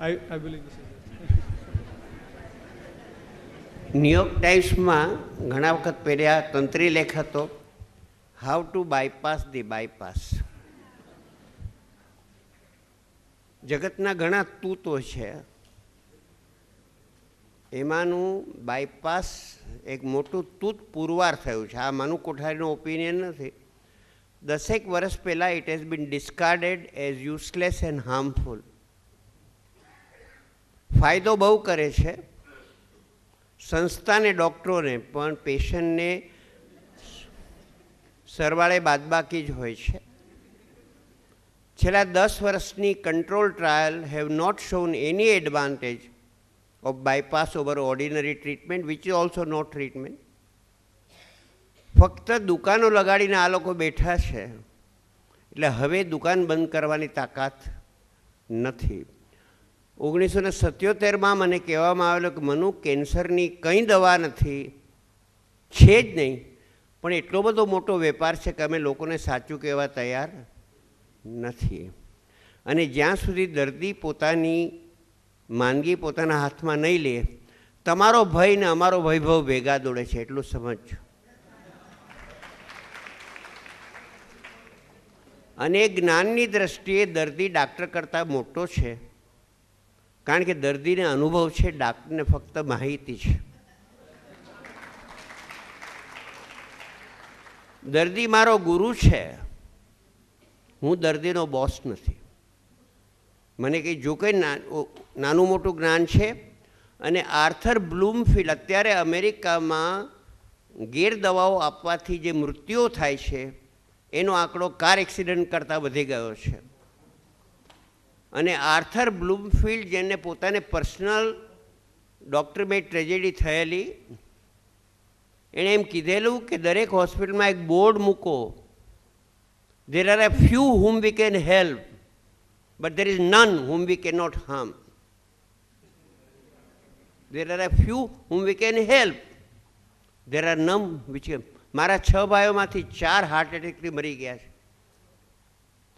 I believe this is it. New York ટાઈમ્સમાં ઘણા વખત પહેર્યા તંત્રી લેખ હતો, how to bypass the bypass. જગતના ઘણા તૂતો છે, એમાંનું બાયપાસ એક મોટું તૂત પુરવાર થયું છે. આ મનુ કોઠારીનો ઓપિનિયન નથી. 10 વર્ષ પહેલાં it has been discarded as useless and harmful. ફાયદો બહુ કરે છે સંસ્થાને, ડૉક્ટરોને, પણ પેશન્ટને સરવાળે બાદબાકી જ હોય છે. છેલ્લા 10 વર્ષની control trial have not shown any advantage of bypass over ordinary treatment which is also not treatment. ફક્ત દુકાનો લગાડીને આ લોકો બેઠા છે, એટલે હવે દુકાન બંધ કરવાની તાકાત નથી. 1977માં મને કહેવામાં આવેલું કે મનુ કેન્સરની કંઈ દવા નથી, છે જ નહીં, પણ એટલો બધો મોટો વેપાર છે કે અમે લોકોને સાચું કહેવા તૈયાર નથી. અને જ્યાં સુધી દર્દી પોતાની માંદગી પોતાના હાથમાં નહીં લે, તમારો ભય ને અમારો વૈભવ ભેગા દોડે છે, એટલું સમજજો. અને જ્ઞાનની દ્રષ્ટિએ દર્દી ડાક્ટર કરતાં મોટો છે, કારણ કે દર્દીને અનુભવ છે, ડાક્ટરને ફક્ત માહિતી છે. દર્દી મારો ગુરુ છે, હું દર્દીનો બોસ નથી. મને કંઈ જો કંઈ નાનું મોટું જ્ઞાન છે. અને આર્થર બ્લૂમફિલ્ડ, અત્યારે અમેરિકામાં ગેરદવાઓ આપવાથી જે મૃત્યુઓ થાય છે એનો આંકડો કાર એક્સિડન્ટ કરતાં વધી ગયો છે. અને આર્થર બ્લૂમફિલ્ડ, જેને પોતાને પર્સનલ ડૉક્ટરમેટ ટ્રેજેડી થયેલી, એણે એમ કીધેલું કે દરેક હોસ્પિટલમાં એક બોર્ડ મૂકો, there are a few whom we can help, but there is none whom we cannot harm. There are a few whom we can help, there are none which can. મારા 6 ભાઈઓમાંથી 4 heart એટેકથી મરી ગયા છે.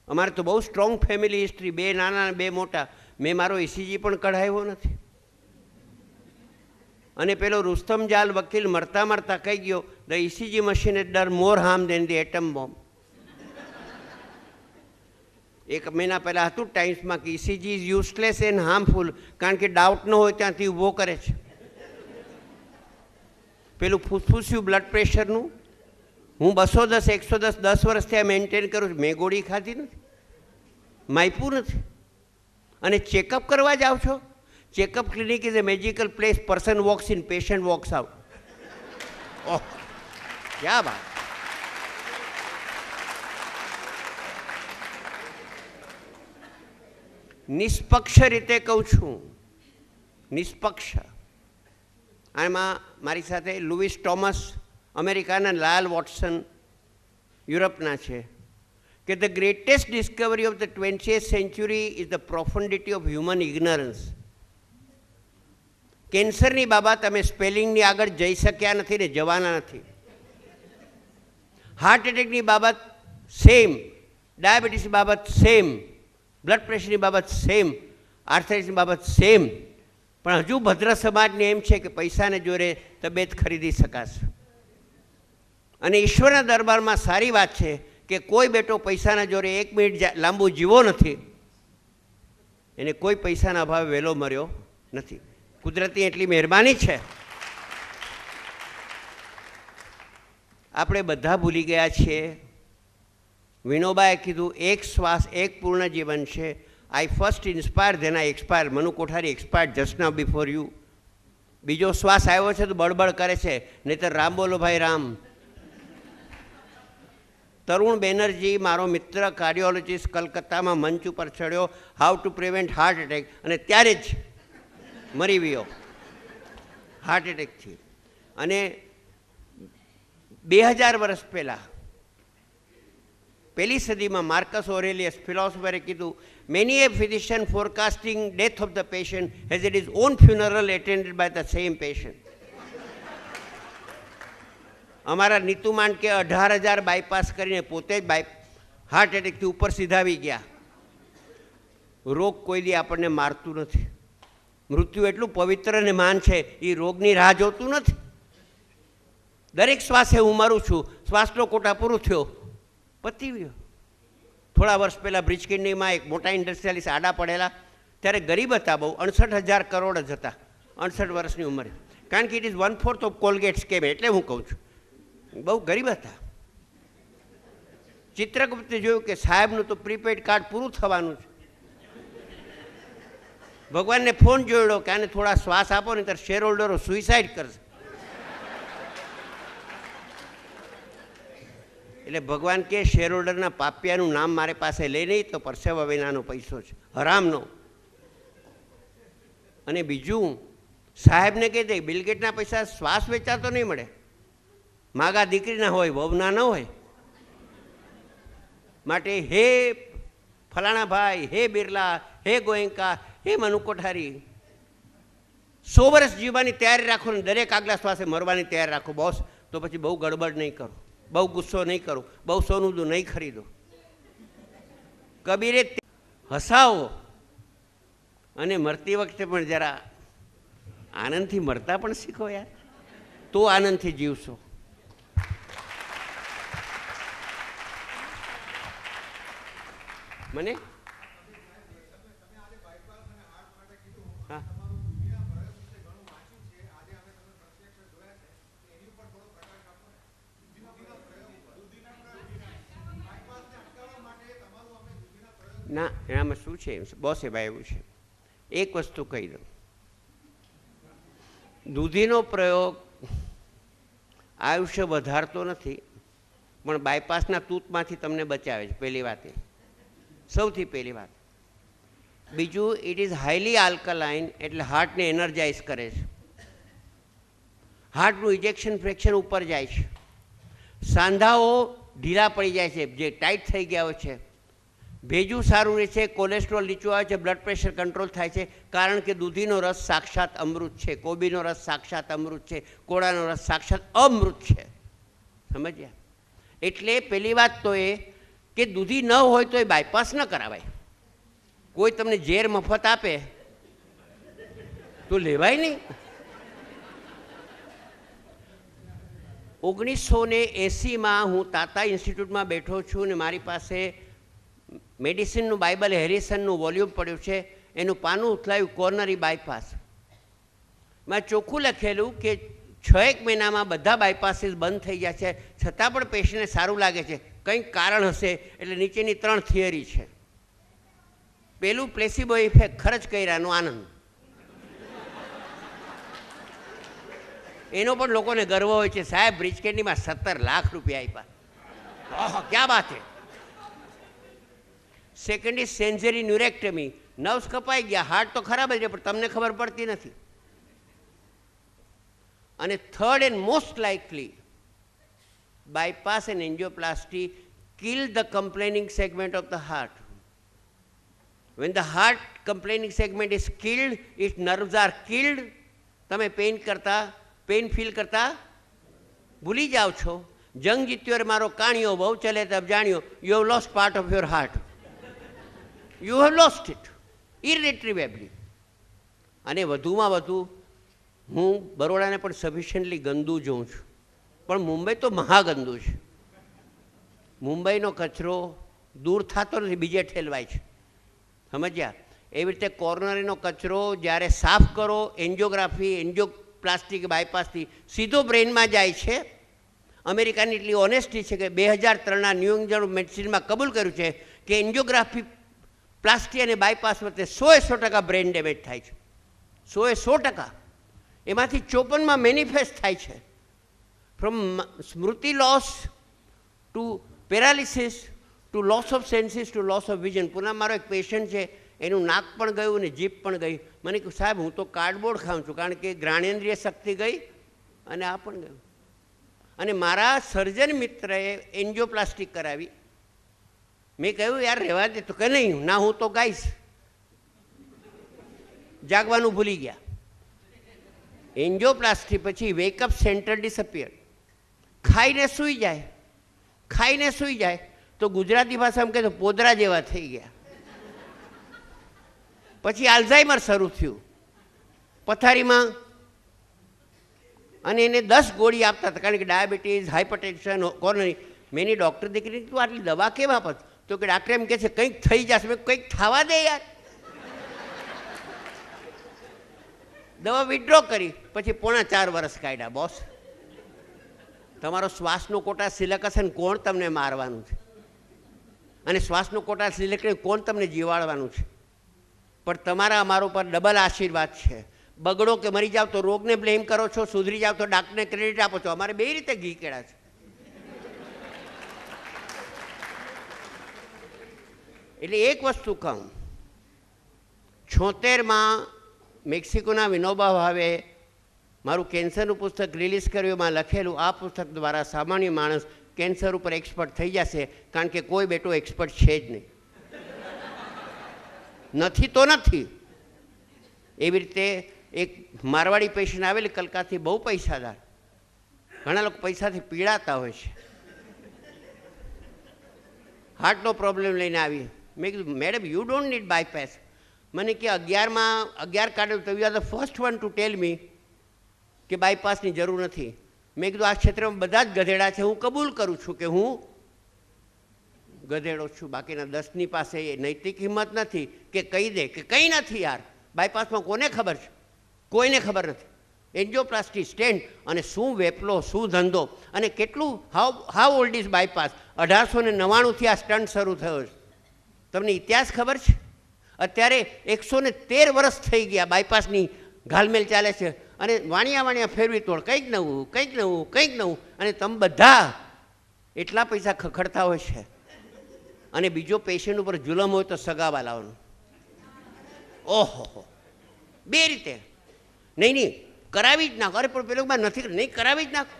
અમારે તો બહુ strong family history, 2 નાના અને 2 મોટા. મેં મારો ECG પણ કઢાવ્યો નથી. અને પેલો રુસ્તમ જાલ વકીલ મરતા મરતા કહી ગયો, the ECG machine had done more harm than the atom bomb. 1 મહિના પહેલાં હતું ટાઈમ્સમાં કે ECG is useless and harmful, કારણ કે ડાઉટ ન હોય ત્યાંથી ઊભો કરે છે. પેલું ફૂસફૂસ્યું બ્લડ પ્રેશરનું, હું 210, 110 10 વર્ષથી આ મેન્ટેન કરું છું. મેં ગોળી ખાધી નથી, માપ્યું નથી. અને ચેકઅપ કરવા જાઓ છો, checkup clinic is a magical place, person walks in, patient walks out. Oh, ક્યાં વાત! નિષ્પક્ષ રીતે કહું છું, નિષ્પક્ષ. આમાં મારી સાથે લુઈસ ટોમસ અમેરિકાના, લાલ વોટસન યુરોપના છે, કે the greatest discovery of the 20th century is the profundity of human ignorance. કેન્સરની બાબત અમે સ્પેલિંગની આગળ જઈ શક્યા નથી ને જવાના નથી. હાર્ટ એટેકની બાબત સેમ, ડાયાબિટીસની બાબત સેમ, બ્લડ પ્રેશરની બાબત સેમ, આર્થરાઇટિસની બાબત સેમ. પણ હજુ ભદ્ર સમાજને એમ છે કે પૈસાને જોરે તબિયત ખરીદી શકાશે. અને ઈશ્વરના દરબારમાં સારી વાત છે કે કોઈ બેટો પૈસાના જોરે 1 મિનિટ લાંબુ જીવો નથી, એને કોઈ પૈસાના અભાવે વહેલો મર્યો નથી. કુદરતી એટલી મહેરબાની છે. આપણે બધા ભૂલી ગયા છીએ. વિનોબાએ કીધું, 1 શ્વાસ 1 પૂર્ણ જીવન છે. I first inspire then I expire. Manu Kothari expired just now before you. બીજો શ્વાસ આવ્યો છે તો બળબડ કરે છે, નહીંતર રામ બોલો ભાઈ રામ. તરુણ બેનર્જી, મારો મિત્ર કાર્ડિયોલોજીસ્ટ, કલકત્તામાં મંચ ઉપર ચડ્યો, how to prevent heart attack, અને ત્યારે જ મરી ગયો હાર્ટ એટેકથી. અને 2000 વર્ષ પહેલાં, પહેલી સદીમાં માર્કસ ઓરેલિયસ ફિલોસોફરે કીધું, many a physician forecasting death of the patient has it is on funeral attended by the same patient. અમારા નીતુ માંડકે 18,000 બાયપાસ કરીને પોતે જ હાર્ટ એટેકથી ઉપર સીધાવી ગયા. રોગ કોઈ દી આપણને મારતું નથી. મૃત્યુ એટલું પવિત્ર અને માન છે, એ રોગની રાહ જોતું નથી. દરેક શ્વાસે હું મરું છું, શ્વાસનો કોટા પૂરો થયો, પતી ગયો. થોડા વર્ષ પહેલાં બ્રિજકિન્નીમાં એક મોટા ઇન્ડસ્ટ્રીયાલિસ્ટ આડા પડેલા, ત્યારે ગરીબ હતા બહુ, 68,000 કરોડ જ હતા 68 વર્ષની ઉંમરે. કારણ કે it is 1/4 of Colgate scam, એટલે હું કહું છું બહુ ગરીબ હતા. ચિત્રગુપ્તે જોયું કે સાહેબનું તો પ્રીપેડ કાર્ડ પૂરું થવાનું છે. ભગવાનને ફોન જોડ્યો કે આને થોડા શ્વાસ આપો ને, ત્યારે શેર હોલ્ડરો સુઇસાઇડ કરશે. એટલે ભગવાન કે શેર હોલ્ડરના પાપિયાનું નામ મારે પાસે લઈ નહીં તો પરસેવા વિનાનો પૈસો છે, હરામનો. અને બીજું, સાહેબને કહી દે બિલગેટના પૈસા શ્વાસ વેચાતો નહીં મળે, માગા દીકરીના હોય, વહુના ન હોય. માટે હે ફલાણા ભાઈ, હે બિરલા, હે ગોયંકા, હે મનુ કોઠારી, 100 વર્ષ જીવવાની તૈયારી રાખો ને દરેક આગલા શ્વાસે મરવાની તૈયારી રાખો બોસ. તો પછી બહુ ગડબડ નહીં કરો, બહુ ગુસ્સો નહીં કરો, બહુ સોનું નહીં ખરીદો. કબીરે હસાવો અને મરતી વખતે પણ જરા આનંદથી મરતા પણ શીખો યાર, તો આનંદથી જીવશો. મને હા ના, એનામાં શું છે બોસે ભાઈ, એવું છે એક વસ્તુ કહી દઉં, દૂધીનો પ્રયોગ આયુષ્ય વધારતો નથી, પણ બાયપાસના તૂતમાંથી તમને બચાવે છે. પહેલી વાત એ, સૌથી પહેલી વાત. બીજું, ઇટ ઇઝ હાઈલી આલ્કલાઇન, એટલે હાર્ટને એનર્જાઇઝ કરે છે. હાર્ટનું ઇજેક્શન ફ્રેક્શન ઉપર જાય છે, સાંધાઓ ઢીલા પડી જાય છે જે ટાઈટ થઈ ગયા હોય છે, ભેજું સારું રહે છે, કોલેસ્ટ્રોલ નીચું આવે છે, બ્લડ પ્રેશર કંટ્રોલ થાય છે. કારણ કે દૂધીનો રસ સાક્ષાત અમૃત છે, કોબીનો રસ સાક્ષાત અમૃત છે, કોળાનો રસ સાક્ષાત અમૃત છે. સમજ્યા? એટલે પહેલી વાત તો એ કે દૂધી ન હોય તો એ બાયપાસ ન કરાવાય. કોઈ તમને ઝેર મફત આપે તો લેવાય નહીં. 1980માં હું તાતા ઇન્સ્ટિટ્યૂટમાં બેઠો છું ને મારી પાસે મેડિસિનનું બાઇબલ હેરિસનનું વોલ્યુમ પડ્યું છે. એનું પાનું ઉથલાયું કોર્નરી બાયપાસ. મેં ચોખ્ખું લખેલું કે 6 મહિનામાં બધા બાયપાસીસ બંધ થઈ ગયા છે, છતાં પણ પેશન્ટને સારું લાગે છે. કંઈક કારણ હશે. એટલે નીચેની 3 થિયરી છે. પહેલું, પ્લેસિબો ઇફેક્ટ, ખર્ચ કર્યાનો આનંદ. એનો પણ લોકોને ગર્વ હોય છે, સાહેબ બ્રિજકેન્ડીમાં 17 લાખ રૂપિયા આપ્યા, ક્યાં બાત છે. સેકન્ડ ઇઝ સેન્ઝરી ન્યુરેક્ટમી, નર્વ્સ કપાઈ ગયા, હાર્ટ તો ખરાબ જ છે પણ તમને ખબર પડતી નથી. અને third and most likely, bypass and angioplasty kill the complaining segment of the heart. When the heart complaining segment is killed, its nerves are killed. તમે પેઇન ફીલ કરતા ભૂલી જાઓ છો. જંગ જીત્યો મારો કાણિયો, બહુ ચલે તબ જાણ્યો. You have lost part of your heart. You have lost it irretrievably. અને વધુમાં વધુ હું બરોડાને પણ સફિશિયન્ટલી ગંદુ જોઉં છું, પણ મુંબઈ તો મહાગંદુ છે. મુંબઈનો કચરો દૂર થતો નથી, બીજે ઠેલવાય છે. સમજ્યા? એવી રીતે કોર્નરીનો કચરો જ્યારે સાફ કરો, એન્જિયોપ્લાસ્ટી કે બાયપાસથી સીધો બ્રેઇનમાં જાય છે. અમેરિકાની એટલી ઓનેસ્ટી છે કે 2003ના ન્યૂ ઇંગ્લેન્ડ મેડિસિનમાં કબૂલ કર્યું છે કે એન્જિયોગ્રાફી, પ્લાસ્ટી અને બાયપાસ વચ્ચે 100% બ્રેઇન ડેમેજ થાય છે. 100%. એમાંથી 54માં મેનિફેસ્ટ થાય છે. ફ્રોમ સ્મૃતિ loss to paralysis to loss of senses to loss of vision. પુનઃ મારો એક પેશન્ટ છે, એનું નાક પણ ગયું ને જીભ પણ ગઈ. મને કહ્યું સાહેબ હું તો કાર્ડબોર્ડ ખાઉં છું, કારણ કે જ્ઞાનેન્દ્રિય શક્તિ ગઈ અને આ પણ ગયું. અને મારા સર્જન મિત્રએ એન્જિયોપ્લાસ્ટિક કરાવી. મેં કહ્યું યાર રહેવા દે, તો કે નહીં, ના હું તો ગાઈશ. જાગવાનું ભૂલી ગયા. એન્જિયોપ્લાસ્ટી પછી વેકઅપ સેન્ટર ડિસઅપિયર. ખાઈને સૂઈ જાય તો ગુજરાતી ભાષામાં કહે તો પોદરા જેવા થઈ ગયા. પછી આલ્ઝાઇમર શરૂ થયું પથારીમાં, અને એને 10 ગોળી આપતા હતા, કારણ કે ડાયાબિટીસ, હાઇપરટેન્શન, કોરોનરી. મેં એની ડૉક્ટર દીકરી તું આટલી દવા કેમ આપત? તો કે ડાક્ટર એમ કહે છે કંઈક થઈ જશે. મેં કંઈક થવા દે યાર. દવા વિડ્રો કરી, પછી 3.5 વર્ષ કાઢ્યા. બોસ, તમારો શ્વાસનો કોટા સિલેક્ટ હશે ને કોણ તમને મારવાનું છે, અને શ્વાસનો કોટા સિલેક્ટ કરીને કોણ તમને જીવાડવાનું છે. પણ તમારા અમારા ઉપર ડબલ આશીર્વાદ છે. બગડો કે મરી જાવ તો રોગને બ્લેમ કરો છો, સુધરી જાવ તો ડાક્ટરને ક્રેડિટ આપો છો. અમારે 2 રીતે ઘી કેળા છે. એટલે એક વસ્તુ કહું, 76માં મેક્સિકોના વિનોબા ભાવે મારું કેન્સરનું પુસ્તક રિલીઝ કર્યું. એમાં લખેલું આ પુસ્તક દ્વારા સામાન્ય માણસ કેન્સર ઉપર એક્સપર્ટ થઈ જશે, કારણ કે કોઈ બેટો એક્સપર્ટ છે જ નહીં. નથી તો નથી. એવી રીતે એક મારવાડી પેશન્ટ આવેલી કલકાતાથી, બહુ પૈસાદાર. ઘણા લોકો પૈસાથી પીડાતા હોય છે. હાર્ટનો પ્રોબ્લેમ લઈને આવી. મેં કીધું madam you don't need bypass. મને કે 11 કાઢ્યું તો you are the first one to tell me કે બાયપાસની જરૂર નથી. મેં કીધું આ ક્ષેત્રમાં બધા જ ગધેડા છે, હું કબૂલ કરું છું કે હું ગધેડો છું. બાકીના 10ની પાસે એ નૈતિક હિંમત નથી કે કહી દે કે કંઈ નથી યાર. બાયપાસમાં કોને ખબર છે? કોઈને ખબર નથી. એન્જિયોપ્લાસ્ટી, સ્ટેન્ટ, અને શું વેપલો, શું ધંધો, અને કેટલું હાઉ ઓલ્ડ ઇઝ બાયપાસ? 1899થી આ સ્ટન્ટ શરૂ થયો છે. તમને ઇતિહાસ ખબર છે? અત્યારે 113 વર્ષ થઈ ગયા બાયપાસની ઘાલમેલ ચાલે છે, અને વાણિયા ફેરવી તોડ, કંઈક નવું, કંઈક નવું, કંઈક નવું. અને તમે બધા એટલા પૈસા ખખડતા હોય છે, અને બીજો પેશન્ટ ઉપર જુલમ હોય તો સગાવા લાવવાનું. ઓહો, 2 રીતે. નહીં કરાવી જ નાખો. અરે પણ પેલો નથી, નહીં કરાવી જ નાખો.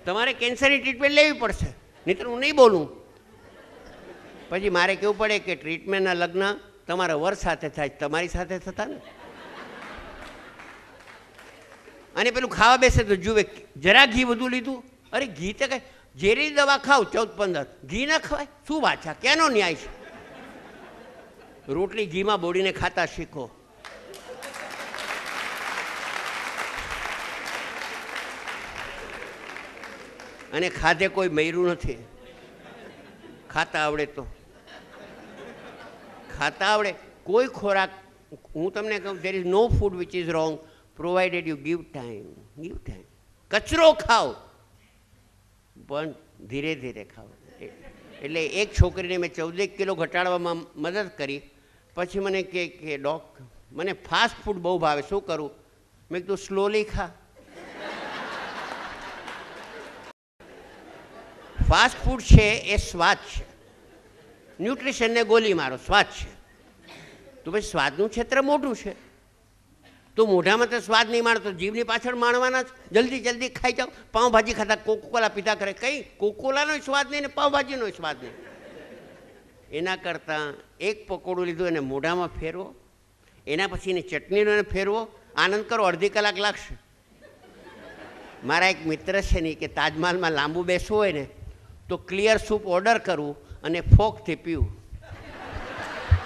તમારે કેન્સરની ટ્રીટમેન્ટ લેવી પડશે, નહીં હું નહીં બોલું. પછી મારે કહેવું પડે કે ટ્રીટમેન્ટના લગ્ન તમારા વર સાથે થાય, તમારી સાથે થતા ને. અને પેલું ખાવા બેસે તો જુએ જરા ઘી વધુ લીધું. અરે ઘી તો કઈ ઝેરી દવા ખાવ 14-15, ઘી ના ખવાય? શું વાત છે? ક્યાંનો ન્યાય છે? રોટલી ઘીમાં બોડીને ખાતા શીખો. અને ખાધે કોઈ મર્યું નથી. ખાતા આવડે તો ખાતા આવડે. કોઈ ખોરાક, હું તમને કહું, there is no food which is wrong provided you give time. give time. કચરો ખાઓ પણ ધીરે ધીરે ખાઓ. એટલે એક છોકરીને મેં 14 કિલો ઘટાડવામાં મદદ કરી. પછી મને કે ડોક, મને ફાસ્ટ ફૂડ બહુ ભાવે, શું કરું? મેં કીધું સ્લોલી ખા. ફાસ્ટ ફૂડ છે એ સ્વાદ છે. ન્યુટ્રિશનને ગોલી મારો, સ્વાદ છે. તો પછી સ્વાદનું ક્ષેત્ર મોટું છે. તો મોઢામાં તો સ્વાદ નહીં માણો તો જીભની પાછળ માણવાના જ. જલ્દી ખાઈ જાઓ. પાઉંભાજી ખાતા કોકોલા પીતા કરે, કંઈ કોકોલાનો સ્વાદ નહીં ને પાઉંભાજીનો સ્વાદ નહીં. એના કરતાં એક પકોડું લીધું એને મોઢામાં ફેરવો, એના પછી એને ચટણીનો એને ફેરવો, આનંદ કરો. અડધી કલાક લાગશે. મારા એક મિત્ર છે ને કે તાજમહાલમાં લાંબુ બેસવું હોય ને તો ક્લિયર સૂપ ઓર્ડર કરવું અને ફોકથી પીવું.